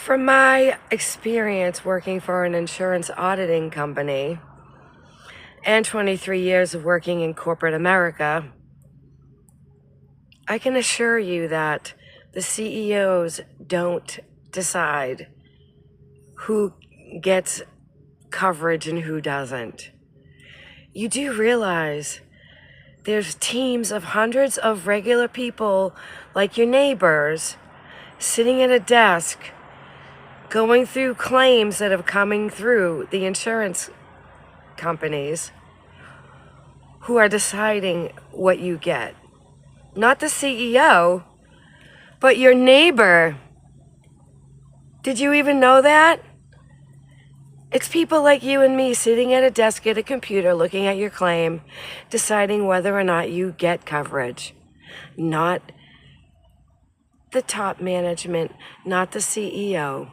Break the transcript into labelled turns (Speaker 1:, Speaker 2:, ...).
Speaker 1: From my experience working for an insurance auditing company and 23 years of working in corporate America, I can assure you that the CEOs don't decide who gets coverage and who doesn't. You do realize there's teams of hundreds of regular people like your neighbors sitting at a desk going through claims that are coming through the insurance companies who are deciding what you get. Not the CEO, but your neighbor. Did you even know that? It's people like you and me sitting at a desk at a computer looking at your claim, deciding whether or not you get coverage. Not the top management, not the CEO.